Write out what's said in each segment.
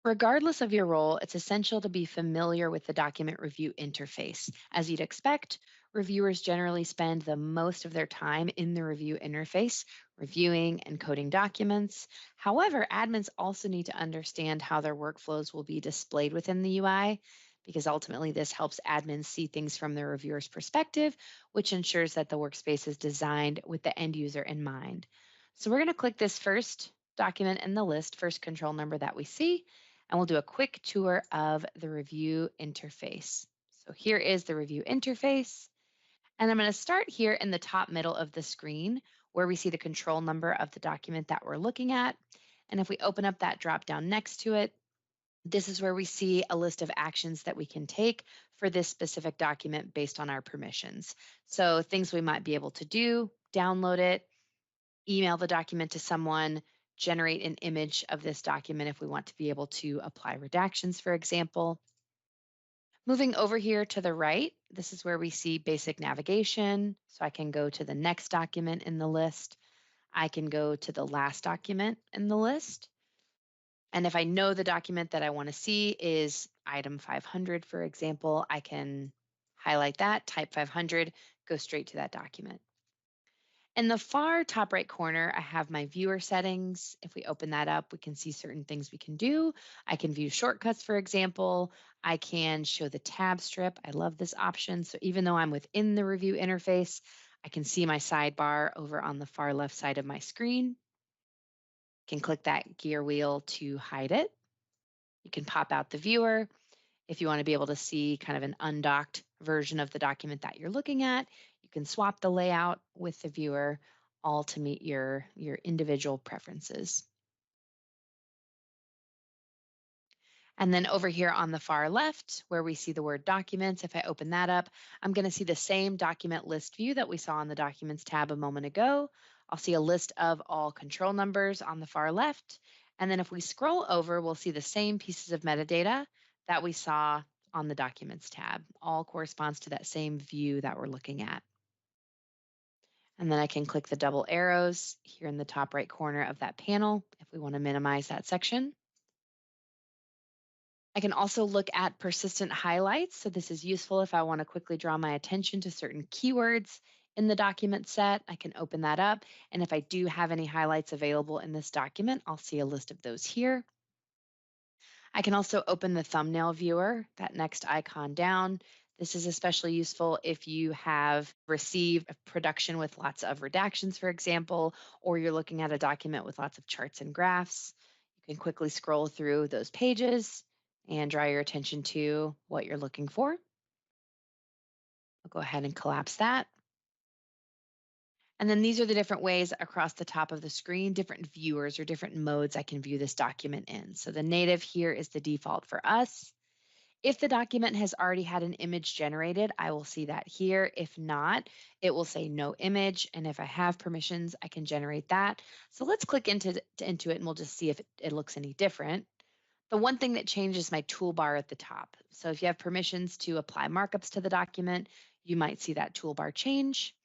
Regardless of your role, it's essential to be familiar with the document review interface. As you'd expect, reviewers generally spend the most of their time in the review interface, reviewing and coding documents. However, admins also need to understand how their workflows will be displayed within the UI, because ultimately this helps admins see things from the reviewer's perspective, which ensures that the workspace is designed with the end user in mind. So we're going to click this first document in the list, first control number that we see, and we'll do a quick tour of the review interface. So here is the review interface, and I'm going to start here in the top middle of the screen where we see the control number of the document that we're looking at. And if we open up that drop down next to it, this is where we see a list of actions that we can take for this specific document based on our permissions. So things we might be able to do: download it, email the document to someone, generate an image of this document if we want to be able to apply redactions, for example. Moving over here to the right, this is where we see basic navigation. So I can go to the next document in the list. I can go to the last document in the list. And if I know the document that I want to see is item 500, for example, I can highlight that, type 500, go straight to that document. In the far top right corner, I have my viewer settings. If we open that up, we can see certain things we can do. I can view shortcuts, for example. I can show the tab strip. I love this option. So even though I'm within the review interface, I can see my sidebar over on the far left side of my screen. I can click that gear wheel to hide it. You can pop out the viewer. If you want to be able to see kind of an undocked version of the document that you're looking at, you can swap the layout with the viewer, all to meet your individual preferences. And then over here on the far left, where we see the word documents, if I open that up, I'm going to see the same document list view that we saw on the documents tab a moment ago. I'll see a list of all control numbers on the far left. And then if we scroll over, we'll see the same pieces of metadata that we saw on the documents tab. All corresponds to that same view that we're looking at. And then I can click the double arrows here in the top right corner of that panel if we want to minimize that section. I can also look at persistent highlights. So this is useful if I want to quickly draw my attention to certain keywords in the document set. I can open that up. And if I do have any highlights available in this document, I'll see a list of those here. I can also open the thumbnail viewer, that next icon down. This is especially useful if you have received a production with lots of redactions, for example, or you're looking at a document with lots of charts and graphs. You can quickly scroll through those pages and draw your attention to what you're looking for. I'll go ahead and collapse that. And then these are the different ways across the top of the screen, different viewers or different modes I can view this document in. So the native here is the default for us. If the document has already had an image generated, I will see that here. If not, it will say no image. And if I have permissions, I can generate that. So let's click into it and we'll just see if it looks any different. The one thing that changes is my toolbar at the top. So if you have permissions to apply markups to the document, you might see that toolbar change.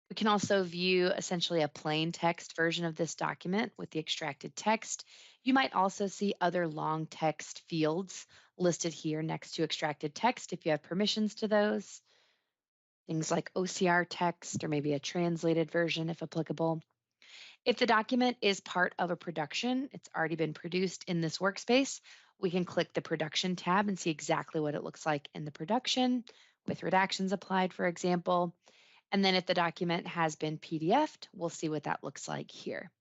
We can also view essentially a plain text version of this document with the extracted text. You might also see other long text fields listed here next to extracted text if you have permissions to those. Things like OCR text or maybe a translated version if applicable. If the document is part of a production, it's already been produced in this workspace, we can click the production tab and see exactly what it looks like in the production with redactions applied, for example. And then if the document has been PDF'd, we'll see what that looks like here.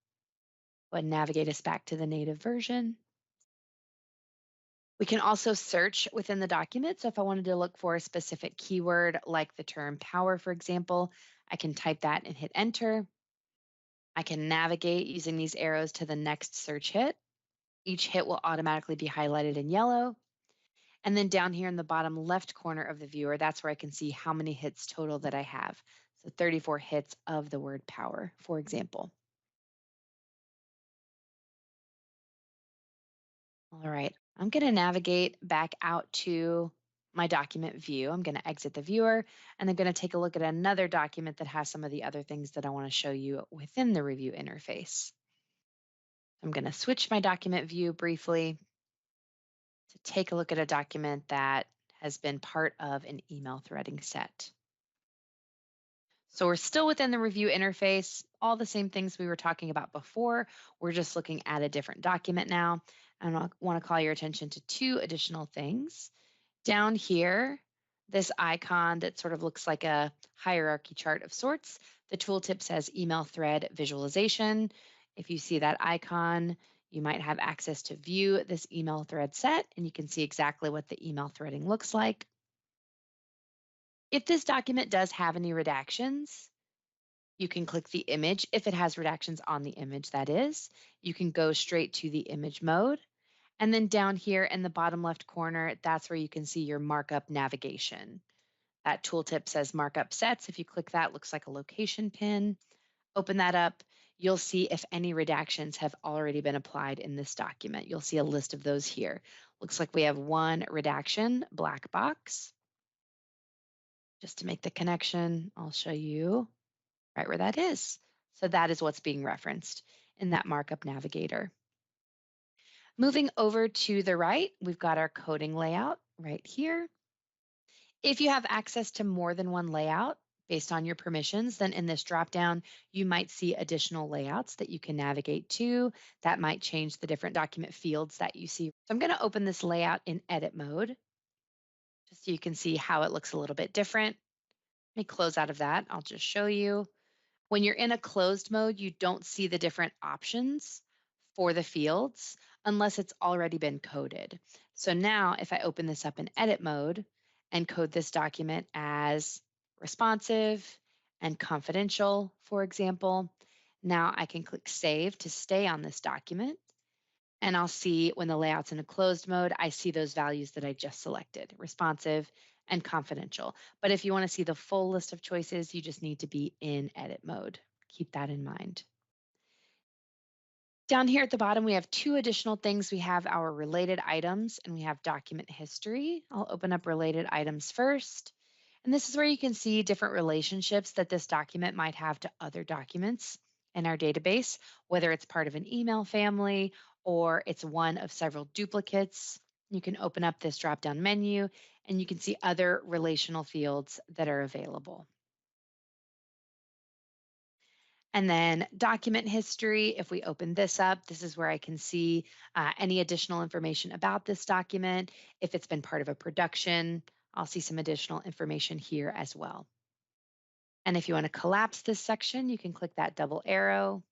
Go ahead and navigate us back to the native version. We can also search within the document. So if I wanted to look for a specific keyword like the term power, for example, I can type that and hit enter. I can navigate using these arrows to the next search hit. Each hit will automatically be highlighted in yellow. And then down here in the bottom left corner of the viewer, that's where I can see how many hits total that I have. So 34 hits of the word power, for example. All right, I'm going to navigate back out to my document view. I'm going to exit the viewer, and I'm going to take a look at another document that has some of the other things that I want to show you within the review interface. I'm going to switch my document view briefly. to take a look at a document that has been part of an email threading set. So we're still within the review interface, all the same things we were talking about before. We're just looking at a different document now. And I want to call your attention to two additional things. Down here, this icon that sort of looks like a hierarchy chart of sorts, the tooltip says email thread visualization. If you see that icon, you might have access to view this email thread set, and you can see exactly what the email threading looks like. If this document does have any redactions, you can click the image. If it has redactions on the image, that is, you can go straight to the image mode. And then down here in the bottom left corner, that's where you can see your markup navigation. That tooltip says markup sets. If you click that, it looks like a location pin. Open that up. You'll see if any redactions have already been applied in this document. You'll see a list of those here. Looks like we have one redaction, black box. Just to make the connection, I'll show you right where that is. So that is what's being referenced in that markup navigator. Moving over to the right, we've got our coding layout right here. If you have access to more than one layout based on your permissions, then in this dropdown, you might see additional layouts that you can navigate to that might change the different document fields that you see. So I'm going to open this layout in edit mode just so you can see how it looks a little bit different. Let me close out of that. I'll just show you. When you're in a closed mode, you don't see the different options for the fields unless it's already been coded. So now if I open this up in edit mode and code this document as responsive and confidential, for example, now I can click save to stay on this document. And I'll see when the layout's in a closed mode, I see those values that I just selected, responsive and confidential. But if you want to see the full list of choices, you just need to be in edit mode. Keep that in mind. Down here at the bottom, we have two additional things. We have our related items and we have document history. I'll open up related items first. And this is where you can see different relationships that this document might have to other documents in our database, whether it's part of an email family or it's one of several duplicates. You can open up this drop-down menu and you can see other relational fields that are available. And then document history, if we open this up, this is where I can see any additional information about this document. If it's been part of a production, I'll see some additional information here as well. And if you want to collapse this section, you can click that double arrow,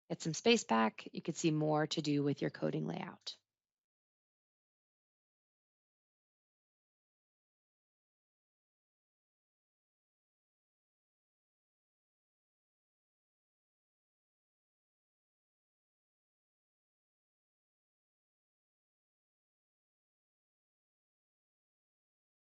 get some space back. You can see more to do with your coding layout.